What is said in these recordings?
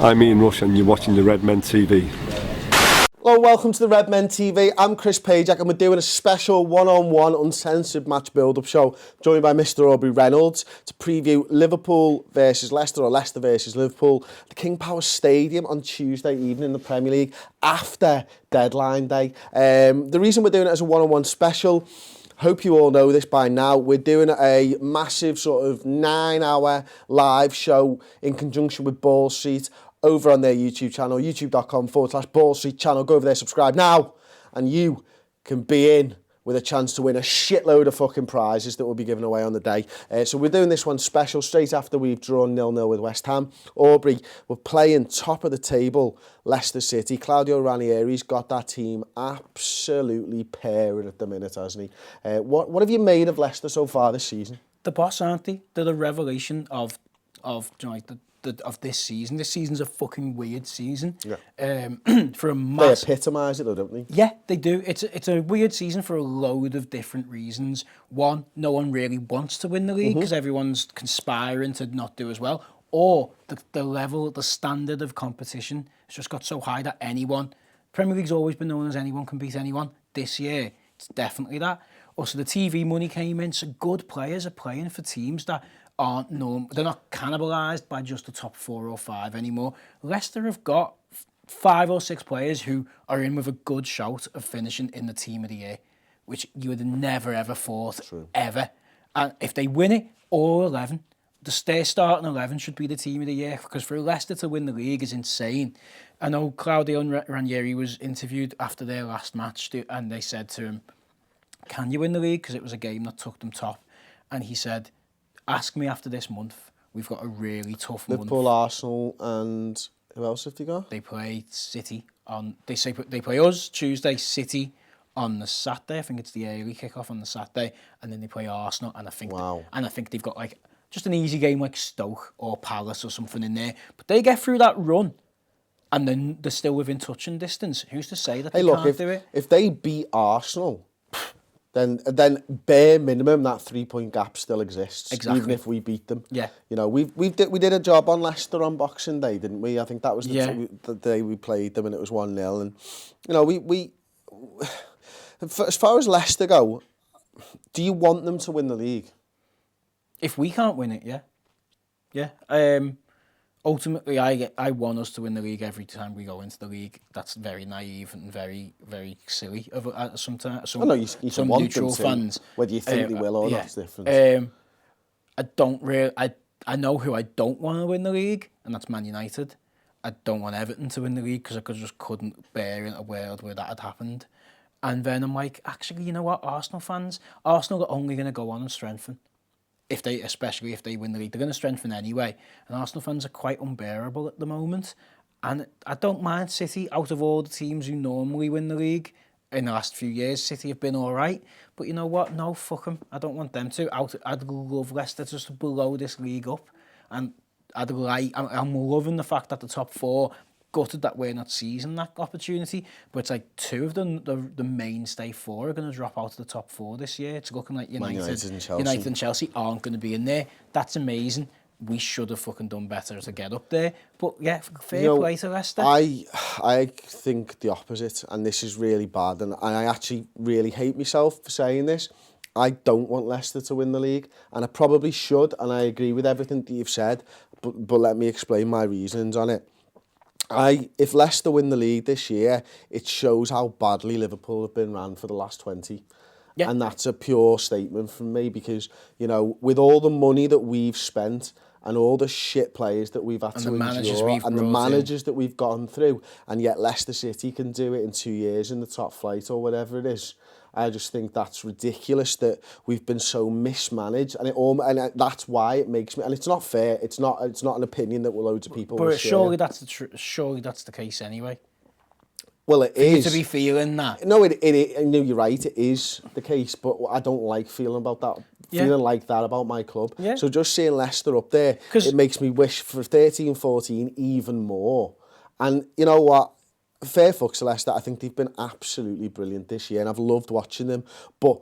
I'm Ian Rush and you're watching the Redmen TV. Hello, welcome to the Redmen TV. I'm Chris Pajak and we're doing a special one-on-one uncensored match build-up show, joined by Mr. Aubrey Reynolds to preview Liverpool versus Leicester or Leicester versus Liverpool, the King Power Stadium on Tuesday evening in the Premier League after deadline day. The reason we're doing it as a one-on-one special, hope you all know this by now, we're doing a massive sort of 9-hour live show in conjunction with Ball Street over on their YouTube channel, youtube.com/Ball Street channel. Go over there, subscribe now, and you can be in with a chance to win a shitload of fucking prizes that will be given away on the day. So we're doing this one special straight after we've drawn 0-0 with West Ham. Aubrey, we're playing top of the table, Leicester City. Claudio Ranieri's got that team absolutely pairing at the minute, hasn't he? What have you made of Leicester so far this season? The boss, aren't they? They're the revelation of this season. This season's a fucking weird season. Yeah. For a mass... They epitomise it though, don't they? Yeah, they do. It's a weird season for a load of different reasons. One, no one really wants to win the league because everyone's conspiring to not do as well. Or the level, the standard of competition has just got so high that anyone... Premier League's always been known as anyone can beat anyone. This year, it's definitely that. Also, the TV money came in, so good players are playing for teams that aren't known. They're not cannibalised by just the top 4 or 5 anymore. Leicester have got 5 or 6 players who are in with a good shout of finishing in the team of the year, which you would have never ever thought, ever. And if they win it, all 11, their starting 11 should be the team of the year, because for Leicester to win the league is insane. I know Claudio Ranieri was interviewed after their last match, and they said to him, "Can you win the league?" Because it was a game that took them top. And he said, "Ask me after this month. We've got a really tough month." Liverpool, Arsenal, and who else have they got? They play City on. They play us Tuesday, City on the Saturday. I think it's the early kickoff on the Saturday, and then they play Arsenal. And I think they've got like just an easy game like Stoke or Palace or something in there. But they get through that run, and then they're still within touching distance. Who's to say that they can't do it? If they beat Arsenal, then bare minimum that 3-point gap still exists. Exactly. Even if we beat them. Yeah. You know, we did a job on Leicester on Boxing Day, didn't we? I think that was the day we played them, and it was 1-0. And you know, we as far as Leicester go, do you want them to win the league? If we can't win it, yeah. Ultimately, I want us to win the league every time we go into the league. That's very naive and very, very silly of sometimes. Some neutral fans. Whether you think they will or not, it's different. I know who I don't want to win the league, and that's Man United. I don't want Everton to win the league because I just couldn't bear in a world where that had happened. And then I'm like, actually, you know what? Arsenal are only going to go on and strengthen. Especially if they win the league, they're going to strengthen anyway. And Arsenal fans are quite unbearable at the moment. And I don't mind City. Out of all the teams who normally win the league in the last few years, City have been all right. But you know what? No, fuck them. I don't want them to. I'd love Leicester just to blow this league up. And I'm loving the fact that the top 4 gutted that we're not seizing that opportunity, but it's like 2 of the mainstay 4 are going to drop out of the top 4 this year. It's looking like United and Chelsea aren't going to be in there. That's amazing. We should have fucking done better to get up there. But yeah, fair play to Leicester. I think the opposite, and this is really bad, and I actually really hate myself for saying this. I don't want Leicester to win the league, and I probably should, and I agree with everything that you've said, but let me explain my reasons on it. If Leicester win the league this year, it shows how badly Liverpool have been ran for the last 20. Yeah. And that's a pure statement from me because, you know, with all the money that we've spent and all the shit players that we've had to endure and the managers that we've gone through, and yet Leicester City can do it in 2 years in the top flight or whatever it is, I just think that's ridiculous that we've been so mismanaged, and that's why it makes me. And it's not fair. It's not an opinion that loads of people. But surely that's the case anyway. Well, it is. To be feeling that. No, it. No, you're right. It is the case, but I don't like feeling about that. Feeling like that about my club. Yeah. So just seeing Leicester up there, it makes me wish for 13, 14 even more. And you know what? Fair fucks to Leicester. I think they've been absolutely brilliant this year, and I've loved watching them. But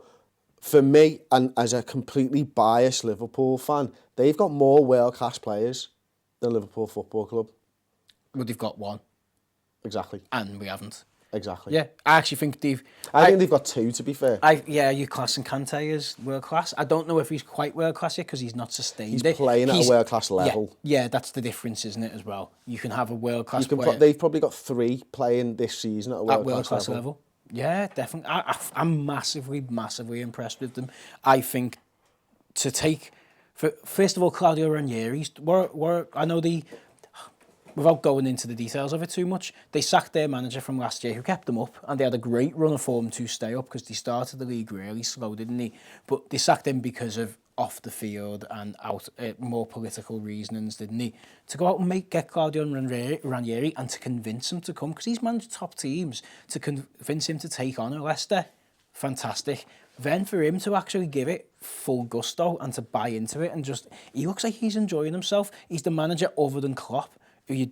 for me, and as a completely biased Liverpool fan, they've got more world-class players than Liverpool Football Club. Well, they've got one, Exactly. and we haven't. Exactly. Yeah, I actually think I think they've got 2, to be fair. You're classing Kante as world class. I don't know if he's quite world class yet because he's not sustained He's it. playing at a world class level. Yeah, that's the difference, isn't it, as well? You can have a world class player They've probably got 3 playing this season at a world class level. Yeah, definitely. I'm massively impressed with them. I think to take, first of all, Claudio Ranieri's, I know without going into the details of it too much, they sacked their manager from last year who kept them up, and they had a great run of form to stay up because they started the league really slow, didn't they? But they sacked him because of off the field and more political reasonings, didn't they? To go out and get Claudio Ranieri and to convince him to come, because he's managed top teams, to convince him to take on a Leicester, fantastic. Then for him to actually give it full gusto and to buy into it and he looks like he's enjoying himself. He's the manager other than Klopp, who you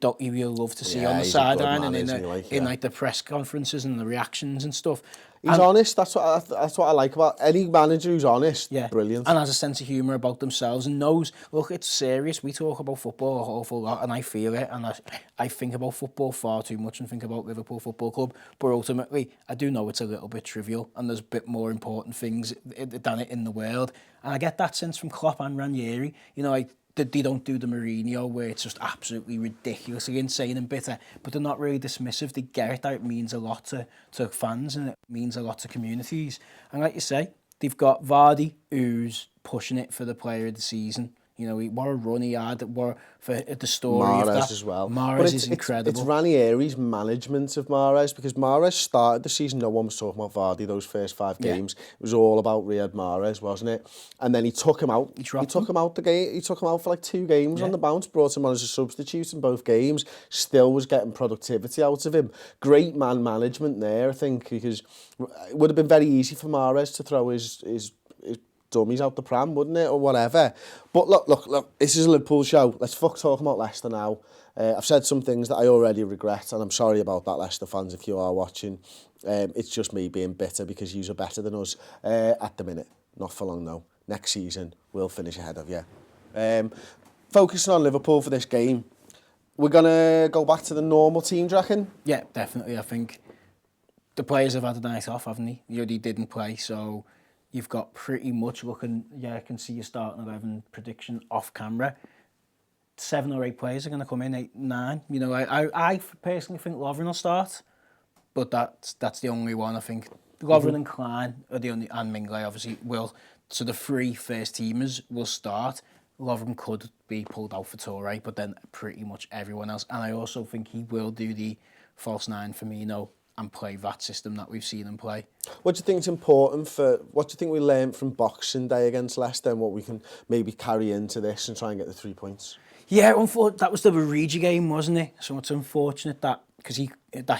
love to see on the sideline and in the press conferences and the reactions and stuff. He's honest. That's what I like about any manager who's honest. Yeah, Brilliant. And has a sense of humour about themselves and knows, look, it's serious. We talk about football an awful lot, and I feel it, and I think about football far too much and think about Liverpool Football Club. But ultimately, I do know it's a little bit trivial, and there's a bit more important things than it in the world. And I get that sense from Klopp and Ranieri. You know, they don't do the Mourinho where it's just absolutely ridiculously insane and bitter, but they're not really dismissive. They get it that it means a lot to fans and it means a lot to communities. And like you say, they've got Vardy, who's pushing it for the player of the season. You know, what a run he had, for the story Mahrez of that. as well. Mahrez is incredible. It's Ranieri's management of Mahrez, because Mahrez started the season, no one was talking about Vardy those first 5 games. It was all about Riyad Mahrez, wasn't it? And then he took him out. He took him out for like 2 games on the bounce, brought him on as a substitute in both games, still was getting productivity out of him. Great man management there, I think, because it would have been very easy for Mahrez to throw his dummies out the pram, wouldn't it, or whatever. But look, this is a Liverpool show. Let's talking about Leicester now. I've said some things that I already regret, and I'm sorry about that, Leicester fans, if you are watching. It's just me being bitter because you are better than us at the minute. Not for long, though. Next season, we'll finish ahead of you. Focusing on Liverpool for this game, we're going to go back to the normal team, do you reckon? Yeah, definitely. I think the players have had a night off, haven't they? They didn't play, so you've got pretty much I can see your starting 11 prediction off camera. 7 or 8 players are going to come in, 8, 9. You know, I personally think Lovren will start, but that's the only one. I think Lovren and Klein are the only, and Mingley obviously will. So the 3 first teamers will start. Lovren could be pulled out for Toure, but then pretty much everyone else. And I also think he will do the false 9 Firmino and play that system that we've seen him play. What do you think is important what do you think we learned from Boxing Day against Leicester and what we can maybe carry into this and try and get the 3 points? Yeah, that was the Origi game, wasn't it? So it's unfortunate that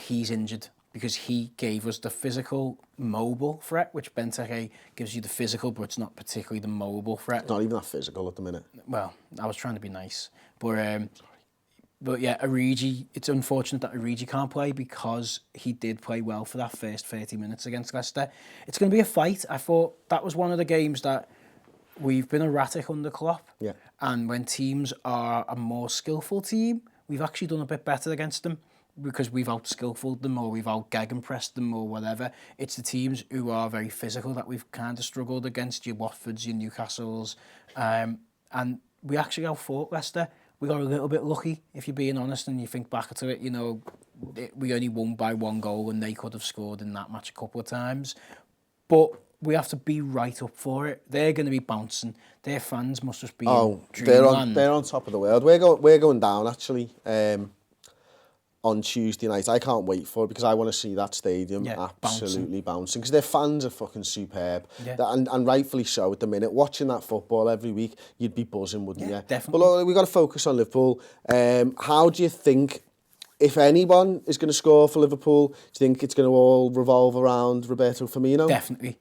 he's injured, because he gave us the physical, mobile threat, which Benteke gives you the physical, but it's not particularly the mobile threat. Not even that physical at the minute. Well, I was trying to be nice. But yeah, Origi, it's unfortunate that Origi can't play because he did play well for that first 30 minutes against Leicester. It's going to be a fight. I thought that was one of the games that we've been erratic under Klopp. Yeah. And when teams are a more skillful team, we've actually done a bit better against them because we've out-skillfuled them or we've out-gegenpressed them or whatever. It's the teams who are very physical that we've kind of struggled against, your Watfords, your Newcastles. And we actually out-fought Leicester. We got a little bit lucky, if you're being honest, and you think back to it, you know, we only won by 1 goal and they could have scored in that match a couple of times. But we have to be right up for it. They're going to be bouncing. Their fans must just be in dreamland. They're on top of the world. We're going down, actually, on Tuesday night. I can't wait for it because I want to see that stadium absolutely bouncing because their fans are fucking superb. Yeah. And rightfully so at the minute. Watching that football every week, you'd be buzzing, wouldn't you? Definitely. But look, we've got to focus on Liverpool. How do you think, if anyone is going to score for Liverpool, do you think it's going to all revolve around Roberto Firmino? Definitely.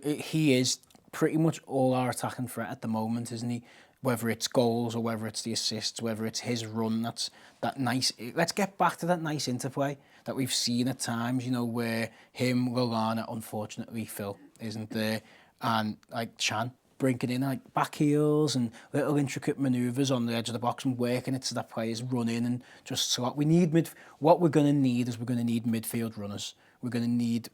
He is pretty much all our attacking threat at the moment, isn't he? Whether it's goals or whether it's the assists, whether it's his run, that's that nice. Let's get back to that nice interplay that we've seen at times, you know, where him, Lallana, unfortunately, Phil isn't there, and like Chan breaking in like back heels and little intricate manoeuvres on the edge of the box and working it so that players run in and just slot. What we're going to need is we're going to need midfield runners. We're going to need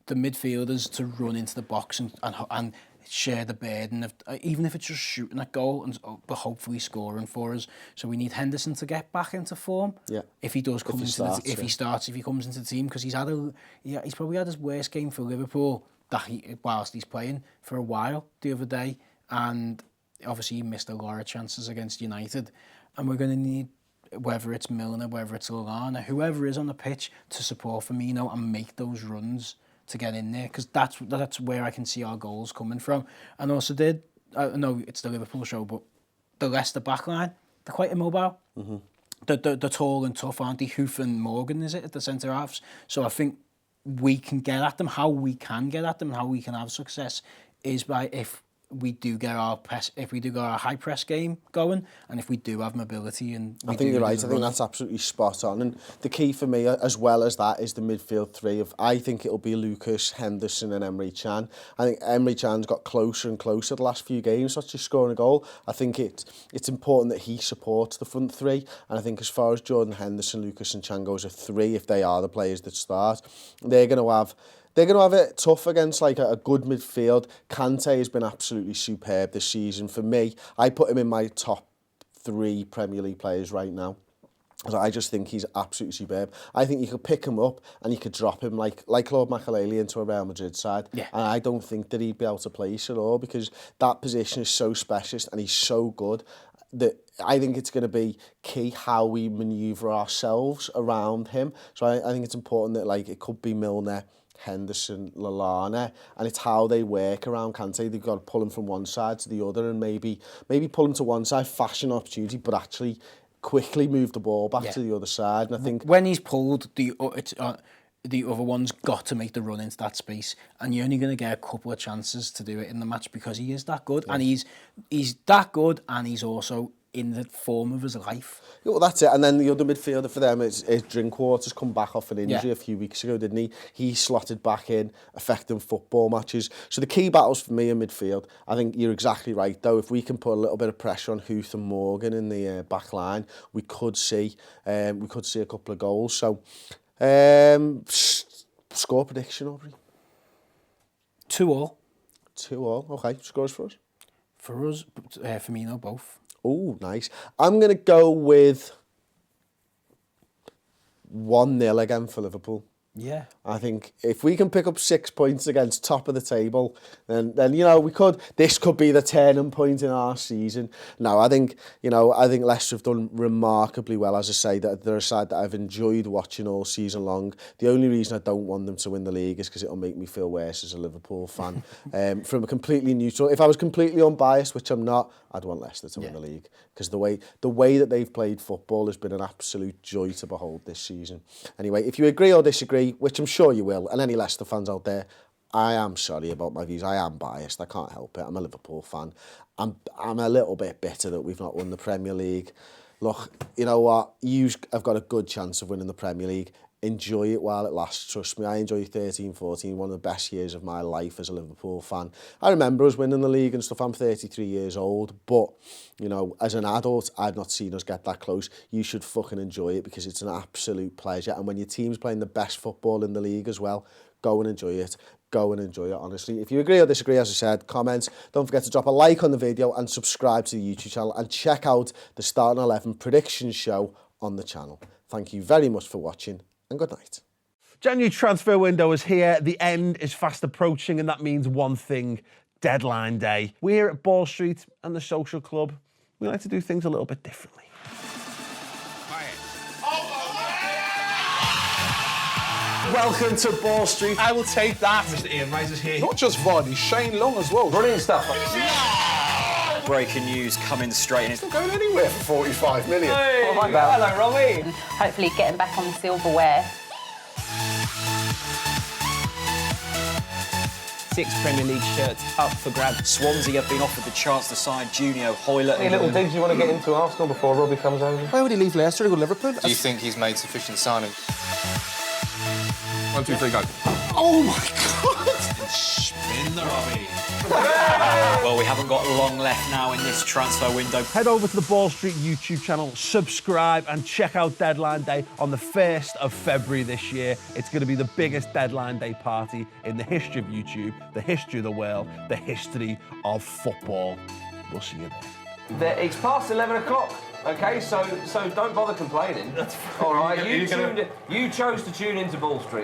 the midfielders to run into the box and share the burden of, even if it's just shooting at goal and hopefully scoring for us. So we need Henderson to get back into form. Yeah. If he does come if he comes into the team, because he's probably had his worst game for Liverpool whilst he's playing for a while the other day, and obviously he missed a lot of chances against United, and we're going to need, whether it's Milner, whether it's Lallana, whoever is on the pitch, to support Firmino and make those runs to get in there, because that's where I can see our goals coming from. And also I know it's the Liverpool show, but the Leicester backline, they're quite immobile. Mm-hmm. They're tall and tough, aren't they? Hoof and Morgan, is it, at the centre halves? So I think we can get at them. How we can get at them, how we can have success, is by if we do get our high press game going, and if we do have mobility. And I think you're right. I think that's absolutely spot on. And the key for me, as well as that, is the midfield three. I think it'll be Lucas, Henderson and Emre Can. I think Emre Can's got closer and closer the last few games, not just scoring a goal. I think it's important that he supports the front three. And I think as far as Jordan Henderson, Lucas and Can goes, a three, if they are the players that start, they're going to have it tough against like a good midfield. Kante has been absolutely superb this season. For me, I put him in my top 3 Premier League players right now. So I just think he's absolutely superb. I think you could pick him up and you could drop him like Claude Makélélé into a Real Madrid side. Yeah. And I don't think that he'd be able to place at all, because that position is so specialist and he's so good that I think it's going to be key how we manoeuvre ourselves around him. So I think it's important that like it could be Milner, Henderson, Lallana, and it's how they work around Kante. They've got to pull him from one side to the other and maybe pull him to one side, fashion opportunity, but actually quickly move the ball back to the other side. And I think when he's pulled, the other one's got to make the run into that space, and you're only going to get a couple of chances to do it in the match because he is that good, and he's that good, and he's also in the form of his life. Well, that's it. And then the other midfielder for them is Drinkwater's come back off an injury a few weeks ago, didn't he? He slotted back in, affecting football matches. So the key battles for me in midfield, I think you're exactly right, though. If we can put a little bit of pressure on Huth and Morgan in the back line, we could see a couple of goals. So, score prediction, Aubrey? 2-2. 2-2. Okay, scores for us? For us, Firmino, both. Oh, nice. I'm going to go with 1-0 again for Liverpool. Yeah. I think if we can pick up 6 points against top of the table, then this could be the turning point in our season. No, I think Leicester have done remarkably well. As I say, that they're a side that I've enjoyed watching all season long. The only reason I don't want them to win the league is because it'll make me feel worse as a Liverpool fan. From a completely neutral, if I was completely unbiased, which I'm not, I'd want Leicester to win the league, because the way that they've played football has been an absolute joy to behold this season. Anyway, if you agree or disagree, which I'm sure you will, and any Leicester fans out there, I am sorry about my views. I am biased. I can't help it. I'm a Liverpool fan. I'm a little bit bitter that we've not won the Premier League. Look, you know what? You have got a good chance of winning the Premier League. Enjoy it while it lasts. Trust me, I enjoy 13-14, one of the best years of my life as a Liverpool fan. I remember us winning the league and stuff. I'm 33 years old, but, as an adult, I've not seen us get that close. You should fucking enjoy it, because it's an absolute pleasure. And when your team's playing the best football in the league as well, go and enjoy it. Go and enjoy it, honestly. If you agree or disagree, as I said, comments. Don't forget to drop a like on the video and subscribe to the YouTube channel, and check out the Starting 11 predictions show on the channel. Thank you very much for watching, and good night. January transfer window is here. The end is fast approaching, and that means one thing: deadline day. We're at Ball Street and the Social Club. We like to do things a little bit differently. Welcome to Ball Street. I will take that. Mr. Ian Rice is here. Not just Vardy, Shane Long as well. Brilliant stuff. Breaking news coming straight in. It's not going anywhere for 45 million. Hey, oh my God. Hello, Robbie. Hopefully getting back on the silverware. 6 Premier League shirts up for grabs. Swansea have been offered the chance to sign Junio Hoylett. Any little digs you want to get into Arsenal before Robbie comes over? Why would he leave Leicester to go to Liverpool? Do you think he's made sufficient signing? 1, 2, 3, go. Oh my God! Spin the Robbie. Well, we haven't got long left now in this transfer window. Head over to the Ball Street YouTube channel, subscribe and check out Deadline Day on the 1st of February this year. It's going to be the biggest Deadline Day party in the history of YouTube, the history of the world, the history of football. We'll see you there. It's past 11 o'clock, okay? So don't bother complaining. All right, you chose to tune into Ball Street.